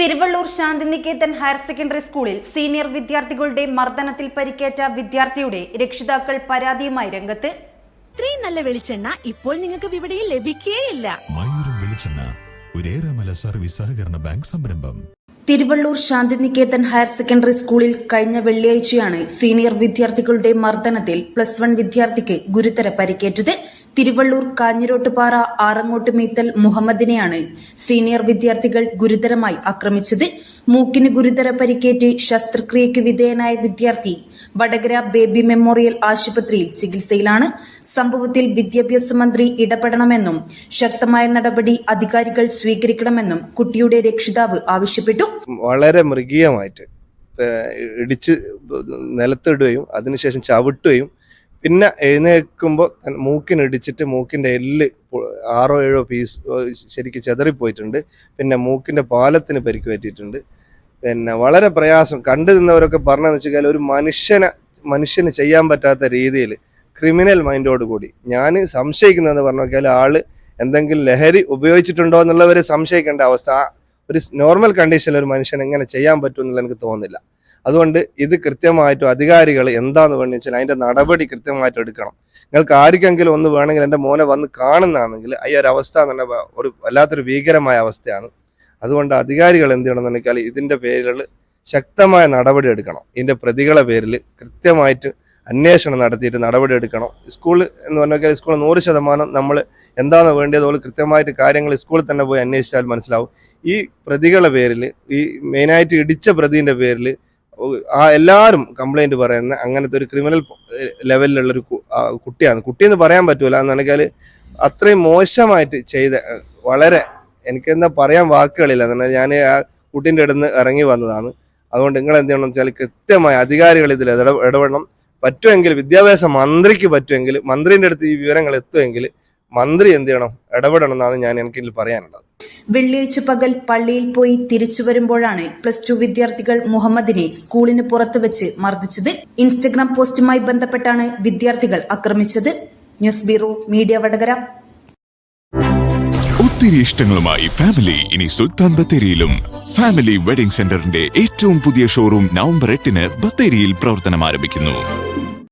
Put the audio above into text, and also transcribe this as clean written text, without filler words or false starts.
Thiruvallur Shantiniketan higher secondary സ്കൂളിൽ senior വിദ്യാർത്ഥികളുടെ മർദ്ദനത്തിൽ പരിക്കേറ്റ വിദ്യാർത്ഥിയുടെ രക്ഷിതാക്കൾ പരാതിയുമായി രംഗത്ത്. ഇത്രയും നല്ല വെളിച്ചെണ്ണ ഇപ്പോൾ നിങ്ങൾക്ക് വിപണിയിൽ ലഭിക്കുകയില്ല. മയൂരം വെളിച്ചെണ്ണ ഒരു ഏറെമല സർവീസ് സഹകരണ ബാങ്ക് സംരംഭം. തിരുവള്ളൂർ ശാന്തിനികേതൻ ഹയർ സെക്കൻഡറി സ്കൂളിൽ കഴിഞ്ഞ വെള്ളിയാഴ്ചയാണ് സീനിയർ വിദ്യാർത്ഥികളുടെ മർദ്ദനത്തിൽ +1 വിദ്യാർത്ഥിക്ക് ഗുരുതര പരിക്കേറ്റത്. തിരുവള്ളൂർ കാഞ്ഞിരോട്ടുപാറ ആറങ്ങോട്ട് മീത്തൽ മുഹമ്മദിനെയാണ് സീനിയർ വിദ്യാർത്ഥികൾ ഗുരുതരമായി ആക്രമിച്ചത്. മൂക്കിന് ഗുരുതര പരിക്കേറ്റ് ശസ്ത്രക്രിയയ്ക്ക് വിധേയനായ വിദ്യാർത്ഥി വടകര ബേബി മെമ്മോറിയൽ ആശുപത്രിയിൽ ചികിത്സയിലാണ്. സംഭവത്തിൽ വിദ്യാഭ്യാസ മന്ത്രി ഇടപെടണമെന്നും ശക്തമായ നടപടി അധികാരികൾ സ്വീകരിക്കണമെന്നും കുട്ടിയുടെ രക്ഷിതാവ് ആവശ്യപ്പെട്ടു. വളരെ മൃഗീയമായിട്ട് ഇടിച്ച് നിലത്തിടുകയും അതിനുശേഷം ചവിട്ടുകയും പിന്നെ എഴുന്നേൽക്കുമ്പോൾ മൂക്കിനിടിച്ചിട്ട് മൂക്കിൻ്റെ എല്ല് 6-7 പീസ് ശരിക്കും ചെതറിപ്പോയിട്ടുണ്ട്. പിന്നെ മൂക്കിൻ്റെ പാലത്തിന് പരിക്ക് പറ്റിയിട്ടുണ്ട്. പിന്നെ വളരെ പ്രയാസം കണ്ടു നിന്നവരൊക്കെ പറഞ്ഞതെന്ന് വെച്ച് കഴിഞ്ഞാൽ ഒരു മനുഷ്യന് ചെയ്യാൻ പറ്റാത്ത രീതിയിൽ ക്രിമിനൽ മൈൻഡോട് കൂടി ഞാൻ സംശയിക്കുന്നതെന്ന് പറഞ്ഞു നോക്കിയാൽ ആള് എന്തെങ്കിലും ലഹരി ഉപയോഗിച്ചിട്ടുണ്ടോ എന്നുള്ളവരെ സംശയിക്കേണ്ട അവസ്ഥ. ഒരു നോർമൽ കണ്ടീഷനിൽ ഒരു മനുഷ്യൻ എങ്ങനെ ചെയ്യാൻ പറ്റും എന്നുള്ള എനിക്ക് തോന്നുന്നില്ല. അതുകൊണ്ട് ഇത് കൃത്യമായിട്ടും അധികാരികൾ എന്താന്ന് പറഞ്ഞാൽ അതിന്റെ നടപടി കൃത്യമായിട്ട് എടുക്കണം. നിങ്ങൾക്ക് ആർക്കെങ്കിലും ഒന്ന് വേണമെങ്കിൽ എൻ്റെ മോനെ വന്ന് കാണുന്നതാണെങ്കിൽ ഈ ഒരു അവസ്ഥ എന്ന് പറഞ്ഞാൽ ഒരു വല്ലാത്തൊരു ഭീകരമായ അവസ്ഥയാണ്. അതുകൊണ്ട് അധികാരികൾ എന്ത് ചെയ്യണമെന്ന് വെച്ചാൽ ഇതിന്റെ പേരിൽ ശക്തമായ നടപടി എടുക്കണം. ഇതിന്റെ പ്രതികളെ പേരിൽ കൃത്യമായിട്ട് അന്വേഷണം നടത്തിയിട്ട് നടപടി എടുക്കണം. സ്കൂൾ എന്ന് പറഞ്ഞാൽ സ്കൂൾ 100% നമ്മൾ എന്താണ് വേണ്ടതുപോലെ കൃത്യമായിട്ട് കാര്യങ്ങൾ സ്കൂളിൽ തന്നെ പോയി അന്വേഷിച്ചാൽ മനസ്സിലാവും. ഈ പ്രതികളെ പേരിൽ ഈ മെയിനായിട്ട് ഇടിച്ച പ്രതിന്റെ പേരിൽ എല്ലാവരും കംപ്ലൈന്റ് പറയുന്ന അങ്ങനത്തെ ഒരു ക്രിമിനൽ ലെവലിലുള്ളൊരു കുട്ടിയെന്ന് പറയാൻ പറ്റൂല എന്ന് പറഞ്ഞാൽ അത്രയും മോശമായിട്ട് ചെയ്ത വളരെ എനിക്കെന്താ പറയാൻ വാക്കുകളില്ല. എന്നാൽ ഞാൻ ആ കുട്ടീൻ്റെ അടുത്ത് ഇറങ്ങി വന്നതാണ്. അതുകൊണ്ട് നിങ്ങൾ എന്ത് ചെയ്യണം വെച്ചാൽ കൃത്യമായ അധികാരികൾ ഇതിൽ ഇടപെടണം. പറ്റുമെങ്കിൽ വിദ്യാഭ്യാസ മന്ത്രിക്ക് പറ്റുമെങ്കിൽ മന്ത്രിന്റെ അടുത്ത് ഈ വിവരങ്ങൾ എത്തുമെങ്കിൽ മന്ത്രി എന്ത് ചെയ്യണം ഇടപെടണം എന്നാണ് എനിക്കിതിൽ പറയാനുള്ളത്. വെള്ളിയാഴ്ച പകൽ പള്ളിയിൽ പോയി തിരിച്ചു വരുമ്പോഴാണ് +2 വിദ്യാർത്ഥികൾ മുഹമ്മദിനെ സ്കൂളിന് പുറത്ത് വെച്ച് മർദ്ദിച്ചത്. ഇൻസ്റ്റഗ്രാം പോസ്റ്റുമായി ബന്ധപ്പെട്ടാണ് വിദ്യാർത്ഥികൾ ആക്രമിച്ചത്. News bureau media Vadakara. ഒത്തിരി ഇഷ്ടങ്ങളുമായി ഫാമിലി ഇനി സുൽത്താൻ ബത്തേരിയിലും. ഫാമിലി വെഡിംഗ് സെന്ററിന്റെ ഏറ്റവും പുതിയ ഷോറൂം നവംബർ 8-ന് ബത്തേരിയിൽ പ്രവർത്തനം ആരംഭിക്കുന്നു.